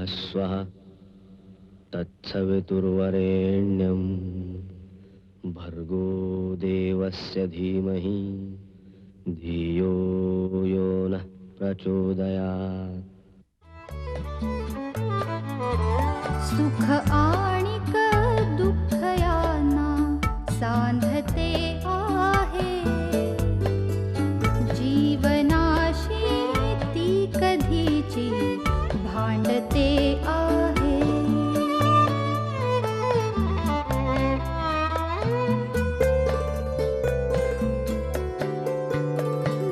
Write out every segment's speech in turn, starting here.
स्वः तत्सवितुर्वरेण्यं भर्गो देवस्य धीमहि धियो यो नः प्रचोदयात्। सुख आणिक दुःख यांना सांधते आहे, जीवनाशी ती कधीची भांडते आहे।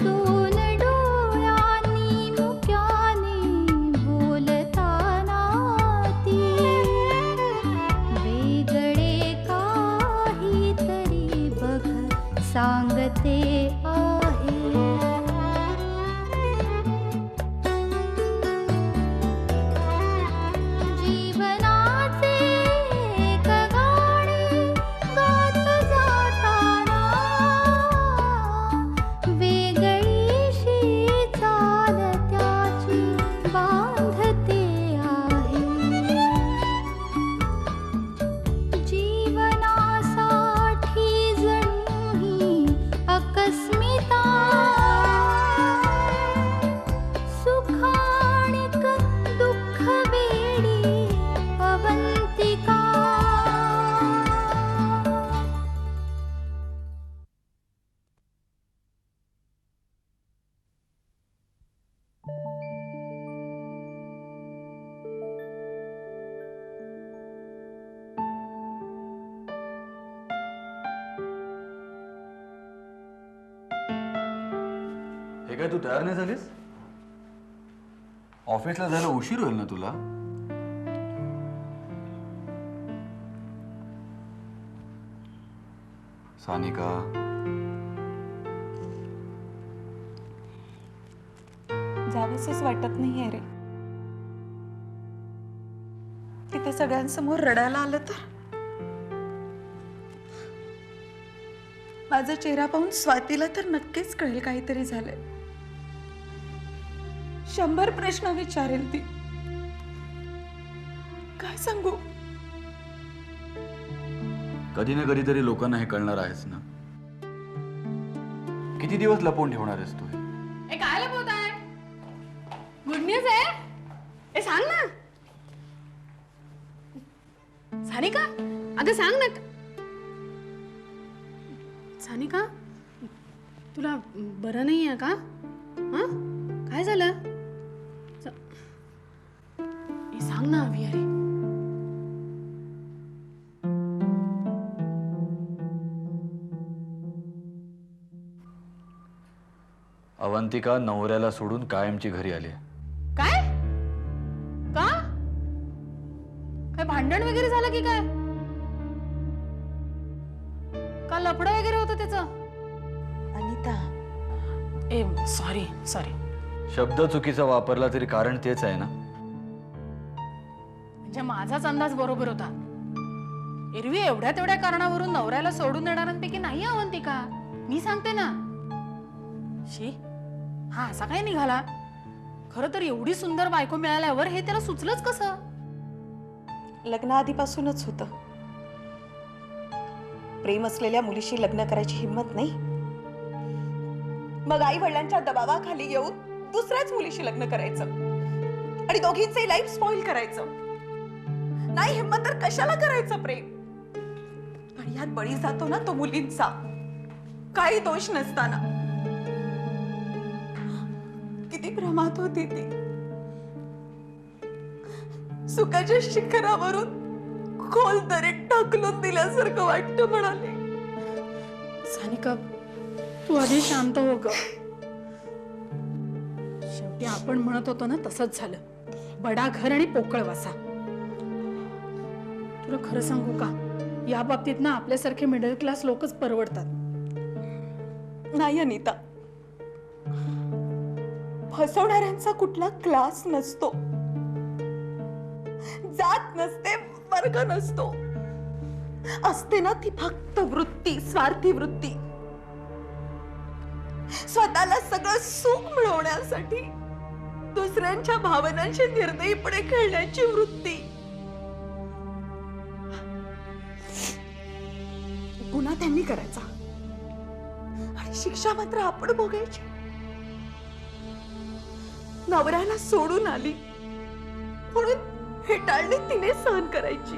दोन डोळ्यांनी मुक्याने बोलताना ती वेगळे काहीतरी बघ सांगते आहे। जीवनाचे एक गाणे गात जाताना वेगळीशी चाल त्याची बांधते आहे। जीवनासाठी जणू ही अकस्मिता, सुखाणिक दुःख वेडी अवंतिका। हे काय तू तयार नाही झालीस? ऑफिसला जायला उशीर होईल ना तुला? सानिका, जावंसच वाटत नाहीये रे। तिथे सगळ्यांसमोर रडायला आलं तर? माझा चेहरा पाहून स्वातीला तर नक्कीच कळेल काहीतरी झालंय। 100 प्रश्न विचारेल ती। काय सांगू? कधी ना कधीतरी लोकांना हे कळणार आहेस ना। किती दिवस लपवून ठेवणार आहेस तू? ए काय लपवताय? गुड न्यूज आहे? ए सांग ना सानिका, अगं सांग ना। सानिका, तुला बरं नाही आहे का? हा, काय झालं? ए सांग ना अभि, अरे अवंतिका नवऱ्याला सोडून कायमची घरी आली। काय? का? काय भांडण वगैरे झालं की काय? का लफडं वगैरे होतं त्याचं? अनिता, ए सॉरी सॉरी, शब्द चुकीचा वापरला तरी कारण तेच आहे ना। म्हणजे माझाच अंदाज बरोबर होता। एरवी एवढ्या तेवढ्या कारणावरून नवऱ्याला सोडून देणाऱ्यांपैकी नाही अवंतिका, मी सांगते ना। शी, हा असा काय निघाला? खरं तर एवढी सुंदर बायको मिळाल्यावर हे त्याला सुचलंच कसं? लग्नाआधीपासूनच होतं। प्रेम असलेल्या मुलीशी लग्न करायची हिम्मत नाही, मग आई वडिलांच्या दबावाखाली येऊन दुसऱ्याच मुलीशी लग्न करायचं आणि दोघींचे लाईफ स्पॉइल करायचं। नाही हिम्मत तर कशाला करायचं प्रेम? आणि यात बळी जातो ना तो मुलींचा, काही दोष नसताना। किती भ्रमात होती ती, सुखाच्या शिखरावरून खोल दरीत ढकलून दिल्यासारखं वाटतं म्हणाले। सानिका, तू आधी शांत हो ग। शेवटी आपण म्हणत होतो ना तसंच झालं, बडा घर आणि पोकळ वासा। तुला खरं सांगू का, या बाबतीत ना आपल्यासारखे मिडल क्लास लोकच परवडतात। नाही अनिता, फसवणाऱ्यांचा कुठला क्लास नसतो, जात नसते, वर्ग नसतो, असते ना ती फक्त वृत्ती, स्वार्थी वृत्ती। स्वतःला सगळं सुख मिळवण्यासाठी दुसऱ्यांच्या भावनांशी निर्दयीपणे खेळण्याची वृत्ती. गुन्हा त्यांनी करायचा आणि शिक्षा मात्र आपण भोगायची. नवऱ्याला सोडून आली म्हणून हेटाळणी तिने सहन करायची.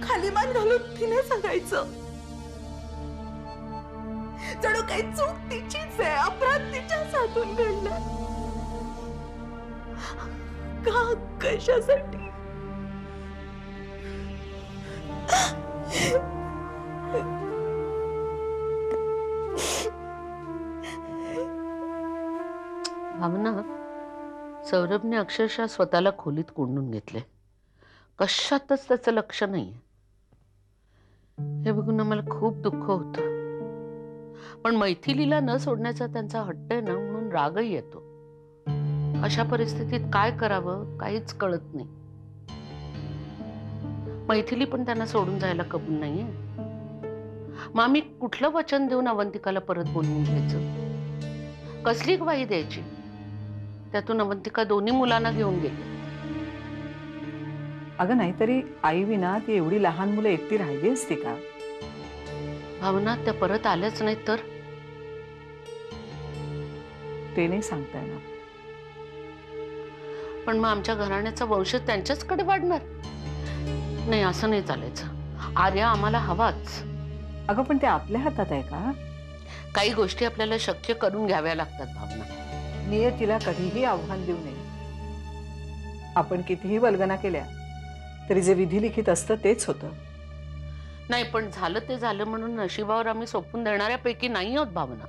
खाली मान घालून तिने सांगायचं जणू काही चूक तिचीच आहे, अपराध तिच्याच हातून घडला. का, कशासाठी? भावना, सौरभने अक्षरशः स्वतःला खोलीत कोंडून घेतले. कशातच त्याचं लक्ष नाहीये. हे बघून मला खूप दुःख होतं. पण मैथिलीला न सोडण्याचा त्यांचा हट्ट आहे ना, म्हणून रागही येतो. अशा परिस्थितीत काय करावं काहीच कळत नाही. मैथिली पण त्यांना सोडून जायला कबूल नाहीये. मग आम्ही कुठलं वचन देऊन अवंतिकाला परत बोलवून घ्यायचं? कसली ग्वाही द्यायची? त्यातून अवंतिका दोन्ही मुलांना घेऊन गेली. अगं नाहीतरी आई विना ती एवढी लहान मुलं एकटी राहिली असती का? भावना, त्या परत आल्याच नाही तर? ते नाही सांगता येणार. पण मग आमच्या घराण्याचा वंश त्यांच्याचकडे वाढणार नाही. असं नाही चालायचं. आर्या आम्हाला हवाच. अगं पण ते आपल्या हातात आहे का? काही गोष्टी आपल्याला शक्य करून घ्याव्या लागतात भावना. नियतीला कधीही आव्हान देऊ नये. आपण कितीही वल्गना केल्या तरी जे विधी लिखित असतं तेच होतं. नाही, पण झालं ते झालं म्हणून नशिबावर आम्ही सोपून देणाऱ्यापैकी नाही आहोत भावना.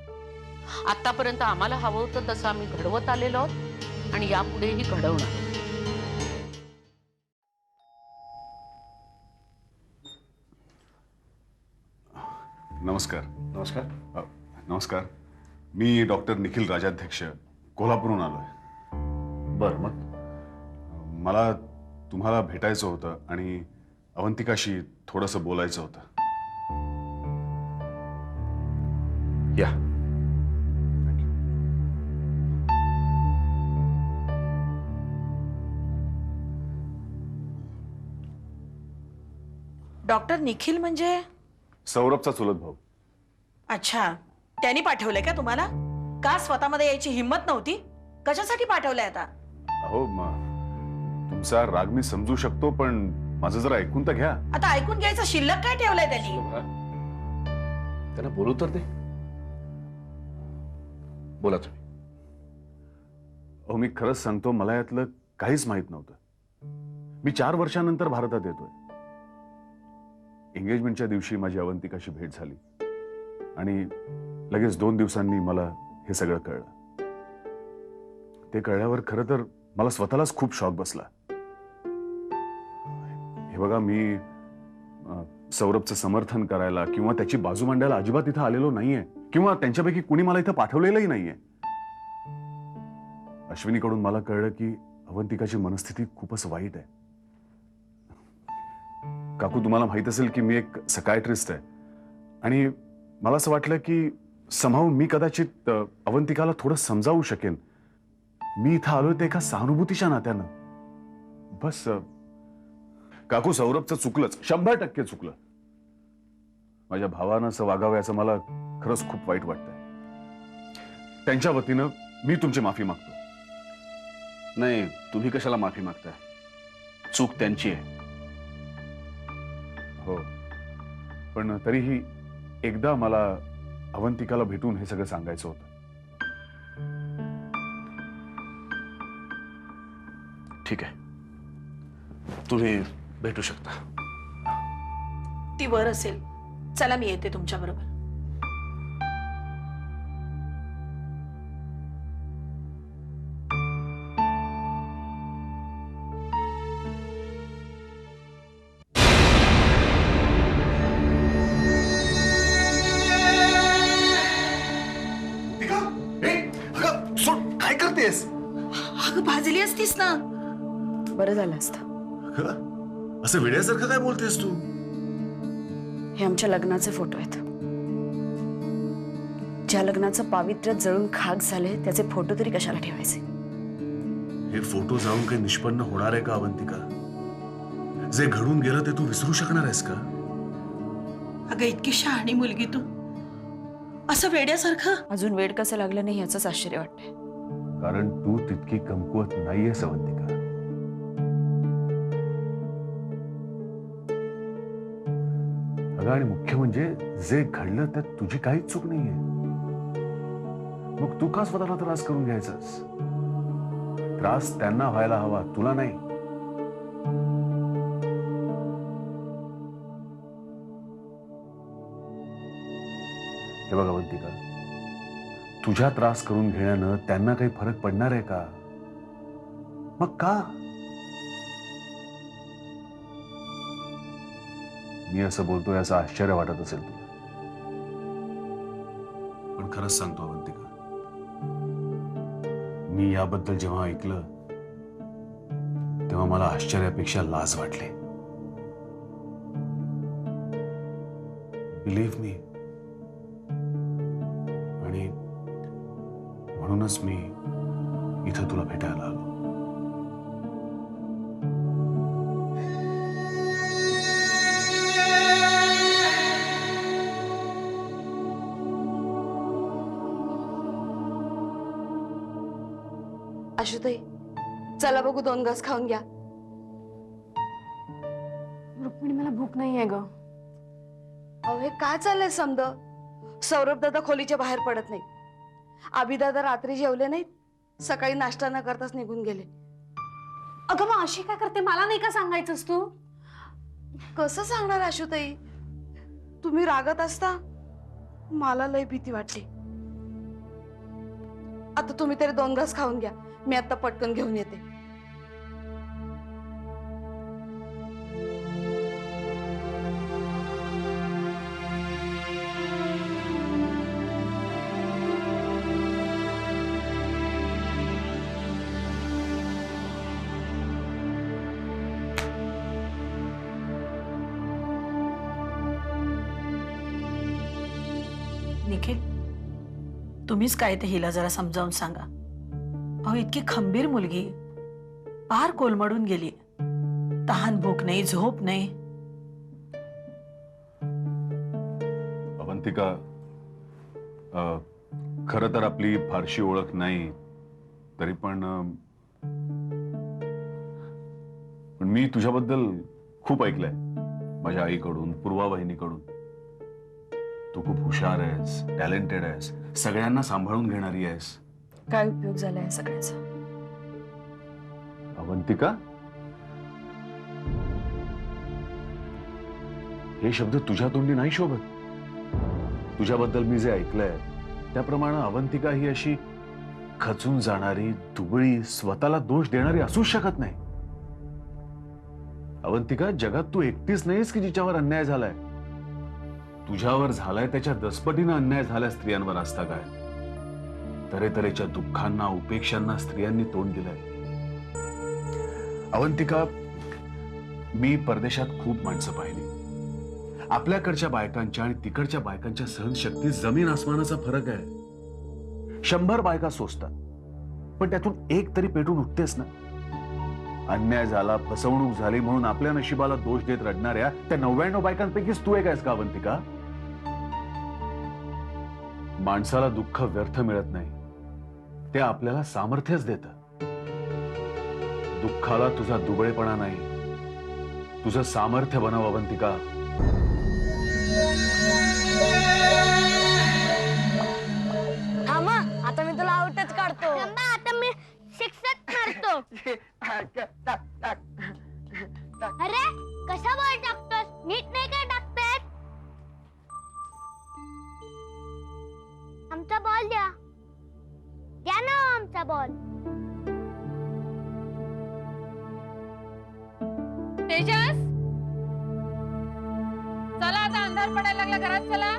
आतापर्यंत आम्हाला हवं होतं तसं आम्ही घडवत आलेलो आहोत आणि यापुढेही घडवणार. नमस्कार. नमस्कार. नमस्कार. मी डॉक्टर निखिल राजाध्यक्ष, कोल्हापूरहून आलोय. बरं, मग मला तुम्हाला भेटायचं होतं आणि अवंतिकाशी थोडंसं बोलायचं होतं. या. डॉक्टर निखिल म्हणजे? सौरभचा चुलत भाऊ. अच्छा, त्यांनी पाठवलंय का तुम्हाला? का स्वतःमध्ये यायची हिंमत नव्हती? कशासाठी पाठवलंय आता? अहो, तुमचा राग मी समजू शकतो, पण माझं जरा ऐकून तर घ्या. आता ऐकून घ्यायचं शिल्लक काय ठेवलंय त्यांनी? त्यांना बोलू तर दे. बोला तुम्ही. अहो, मी खरंच सांगतो, मला यातलं काहीच माहित नव्हतं. मी 4 वर्षानंतर भारतात येतोय. एंगेजमेंटच्या दिवशी माझी अवंतिकाशी भेट झाली आणि लगेच 2 दिवसांनी मला हे सगळं कळलं. ते कळल्यावर खरं तर मला स्वतःलाच खूप शॉक बसला. हे बघा, मी सौरभचं समर्थन करायला किंवा त्याची बाजू मांडायला अजिबात इथं आलेलो नाहीये किंवा त्यांच्यापैकी कुणी मला इथं पाठवलेलंही नाहीये. अश्विनीकडून मला कळलं की अवंतिकाची मनस्थिती खूपच वाईट आहे. काकू, तुम्हाला माहित असेल की मी एक सकायट्रिस्ट आहे आणि मला असं वाटलं की समहाऊ मी कदाचित अवंतिकाला थोडं समजावू शकेन. मी इथं आलोय ते एका सहानुभूतीच्या नात्यानं. बस काकू, सौरभचं चुकलंच, 100% चुकलं. माझ्या भावानं असं वागावं याचं मला खरंच खूप वाईट वाटतंय. त्यांच्या वतीनं मी तुमची माफी मागतो. नाही, तुम्ही कशाला माफी मागताय? चूक त्यांची आहे. हो, पण तरीही एकदा मला अवंतिकाला भेटून हे सगळं सांगायचं होतं. ठीक आहे, तुम्ही भेटू शकता. ती वर असेल. चला, मी येते तुमच्या बरोबर. काय करतेस? अगं, भाजली असतीस ना. बरं झालं असतं. असं वेड्यासारखं काय बोलतेस तू? हे आमच्या लग्नाचे फोटो आहेत. ज्या लग्नाचं पावित्र्य जळून खाक झाले त्याचे फोटो तरी कशाला ठेवायचे? हे फोटो जाऊन काही निष्पन्न होणार आहे का अवंतिका? जे घडून गेलं ते तू विसरू शकणार आहेस का? अगं इतकी शहाणी मुलगी तू, असं वेड्यासारखं. अजून वेळ कसं लागलं नाही याचंच आश्चर्य वाटतंय. कारण तू तितकी कमकुवत नाहीयेस अवंतिका. अगं आणि मुख्य म्हणजे जे घडलं त्यात तुझी काहीच चूक नाहीये. मग तू का स्वतःला त्रास करून घ्यायचास? त्रास त्यांना व्हायला हवा, तुला नाही. हे बघ अवंतिका, तुझ्या त्रास करून घेण्यानं त्यांना काही फरक पडणार आहे का? मग का? मी असं बोलतोय याचं आश्चर्य वाटत असेल तुला, पण खरंच सांगतो अवंतिका, मी याबद्दल जेव्हा ऐकलं तेव्हा मला आश्चर्यापेक्षा लाज वाटली. बिलीव्ह मी. आणि म्हणूनच मी इथं तुला भेटायला आलो. आशुताई, चला बघू 2 घास खाऊन घ्या. रुक्मिणी मला भूक नाहीये ग. अहो हे काय चाललंय समद? सौरभ दादा खोलीच्या बाहेर पडत नाही. आभिदादा रात्री जेवले नाहीत, सकाळी नाश्ता न करताच निघून गेले. अगं मग अशी काय करते, मला नाही का सांगायचंस तू? कसं सांगणार आशुताई? तुम्ही रागत असता मला लय भीती वाटली. आता तुम्ही तरी 2 घास खाऊन घ्या, मी आता पटकन घेऊन येते. निखिल, तुम्हीच काय ते हिला जरा समजावून सांगा. अहो इतकी खंबीर मुलगी पार कोलमडून गेली. तहान भूक नाही, झोप नाही. अवंतिका, खरं तर आपली फारशी ओळख नाही, तरी पण मी तुझ्याबद्दल खूप ऐकलंय. माझ्या आईकडून, पूर्वा बहिणीकडून. तू खूप हुशार आहेस, टॅलेंटेड आहेस, सगळ्यांना सांभाळून घेणारी आहेस. काय उपयोग झाला या सगळ्याचा? अवंतिका, हे शब्द तुझ्या तोंडी नाही शोभत. तुझ्याबद्दल मी जे ऐकलंय त्याप्रमाणे अवंतिका ही अशी खचून जाणारी, दुबळी, स्वतःला दोष देणारी असूच शकत नाही. अवंतिका, जगात तू एकटीच नाहीस की जिच्यावर अन्याय झालाय. तुझ्यावर झालाय त्याच्या 10 पटीनं अन्याय झालाय स्त्रियांवर असता काय. तऱ्हेतऱ्हेच्या दुःखांना, उपेक्षांना स्त्रियांनी तोंड दिलंय. अवंतिका, मी परदेशात खूप माणसं पाहिली. आपल्याकडच्या बायकांच्या आणि तिकडच्या बायकांच्या सहनशक्तीत जमीन आसमानाचा फरक आहे. 100 बायका सोसतात, पण त्यातून एक तरी पेटून उठतेस ना. अन्याय झाला, फसवणूक झाली म्हणून आपल्या नशिबाला दोष देत रडणाऱ्या त्या 99 बायकांपैकीच तू एक आहेस का अवंतिका? माणसाला दुःख व्यर्थ मिळत नाही, ते आपल्याला सामर्थ्यच देतं. दुःखाला तुझा दुबळेपणा नाही, तुझं सामर्थ्य बनव अवंतिका. थांबा, आता मी तुला आउटच काढतो. आता मी शिक्षक मारतो. अरे कसा बॉल टाकतोस? नीट नाही काय टाकतेस? आमचा बॉल द्या. द्या ना आमचा बॉल. तेजस, चला आता अंधार पडायला लागला, घरात चला.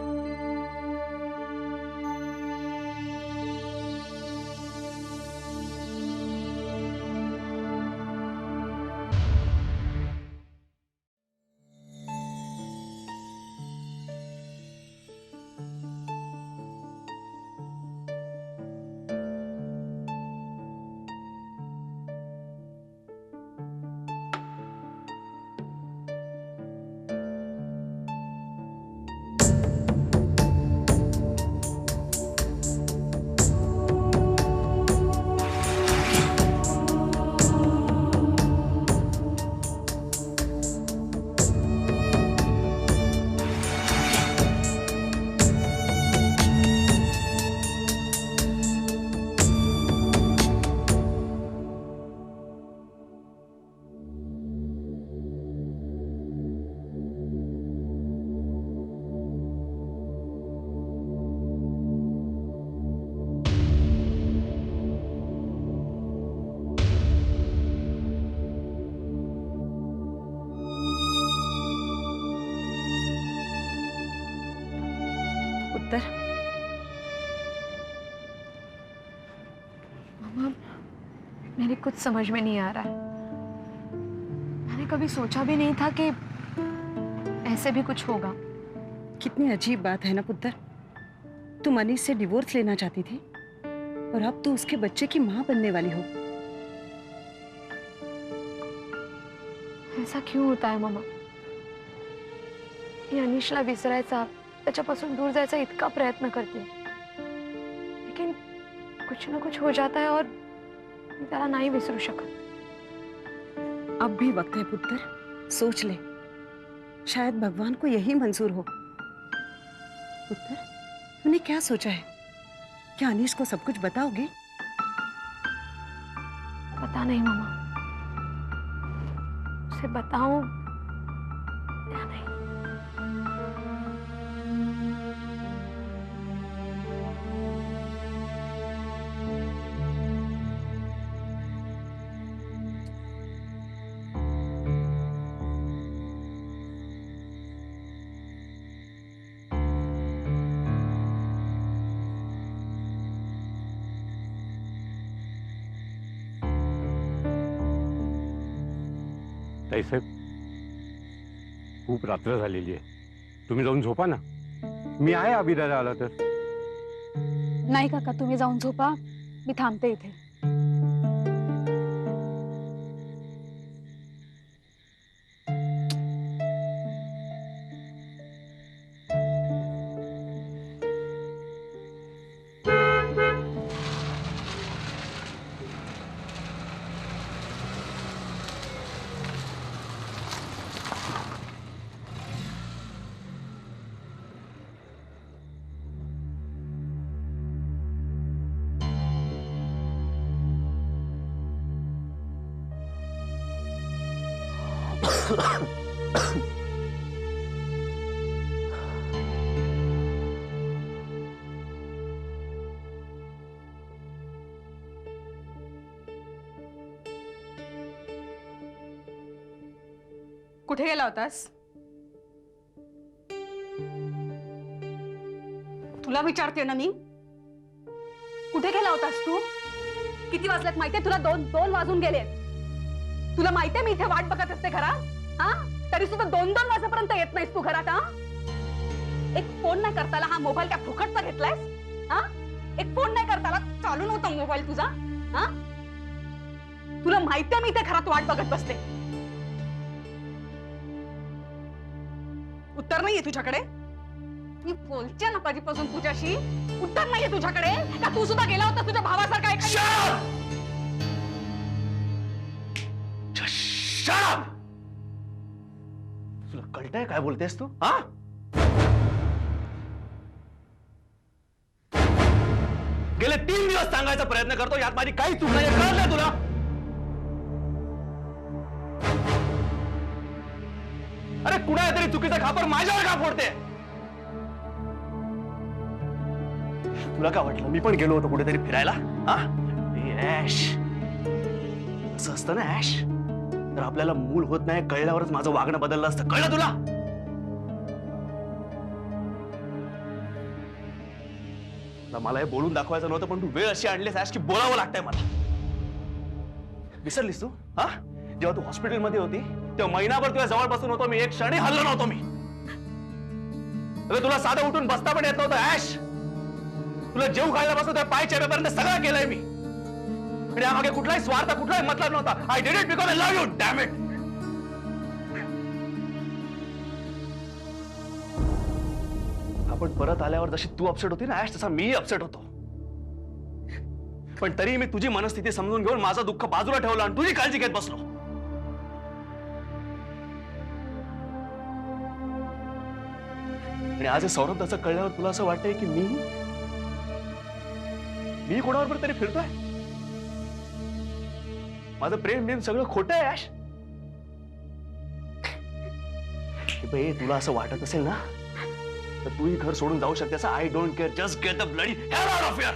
पुत्र? मामा, मेरे कुछ समझ में नहीं आ रहा है। मैंने कभी सोचा भी नहीं था कि ऐसे भी कुछ होगा। कितनी अजीब बात है ना पुत्र। तुम अनीस से डिवोर्स लेना चाहती थी और अब तो उसके बच्चे की मां बनने वाली हो। ऐसा क्यों होता है मामा? मी अनिशला विसरायचा, त्याच्यापासून दूर जायचा इतका प्रयत्न करते, लेकिन कुछ ना कुछ हो जाता है और मी त्याला नाही विसरू शकत। अब भी वक्त है पुत्र, सोच ले, शायद भगवान को यही मंजूर हो। पुत्र, तूने क्या सोचा है? क्या अनीस को सब कुछ बताओगे? पता नहीं मामा, उसे बताऊं या नहीं। ताईसाहेब, खूप रात्र झालेली आहे, तुम्ही जाऊन झोपा ना. मी आहे अभिदादा आला तर. नाही काका, तुम्ही जाऊन झोपा, मी थांबते इथे. कुठे गेला होतास? तुला विचारते ना मी, कुठे गेला होतास तू? किती वाजल्यात माहितीये तुला? 2 वाजून गेले. तुला माहितीये मी इथे वाट बघत असते घरात, हा? तरी सुद्धा 2 वाजेपर्यंत येत नाहीस तू घरात, हा? एक फोन नाही करताला हा मोबाईल काय फुकटचा घेतलायस, हा? एक फोन नाही करताला चालू नव्हता मोबाईल तुझा, हा? तुला माहितीये मी इथे घरात वाट बघत बसते. उत्तर नाहीये तुझ्याकडे? मी बोलते ना कधीपासून तुझ्याशी, उत्तर नाहीये तुझ्याकडे का? तू सुद्धा गेला होता तुझ्या भावासारखा तुला कळतंय काय बोलतेस तू? हा, गेले 3 दिवस सांगायचा प्रयत्न करतो, यात माझी काही चूक नाही, कळलं तुला? अरे कुणा तरी चुकीचा खापर माझ्यावर का फोडते? तुला काय वाटलं मी पण गेलो होतो कुठेतरी फिरायला? हा, ऍश असं असतं ना ऍश, तर आपल्याला मूल होत नाही कळल्यावरच माझं वागणं बदललं असतं, कळलं तुला? मला हे बोलून दाखवायचं नव्हतं, पण तू वेळ अशी आणलीस ऍश की बोलावं लागतंय मला. विसरलीस तू? हा, जेव्हा तू हॉस्पिटलमध्ये होती तेव्हा महिनाभर तुझ्या जवळ बसून होतो मी, एक क्षणी हल्लो नव्हतो मी. तुला साधं उठून बसता पण येत नव्हतं ऍश. तुला जेव खायला बसतो त्या पाय चेपेपर्यंत सगळं केलंय मी, आणि यामागे कुठलाही स्वार्थ, कुठलाही मतलब नव्हता. I did it because I love you, dam it. आपण परत आल्यावर जशी तू अपसेट होती ना ऍश, तसा मीही अपसेट होतो. पण तरी मी तुझी मनस्थिती समजून घेऊन माझं दुःख बाजूला ठेवलं आणि तुझी काळजी घेत बसलो. आणि आज सौरभ कळल्यावर तुला असं वाटतंय की मी कोणाबरोबर तरी फिरतोय? माझं प्रेम बिम सगळं खोटं आहे ऍश. तुला असं वाटत असेल ना तर तूही घर सोडून जाऊ शकतेस. I don't care, just get the bloody hell out of here.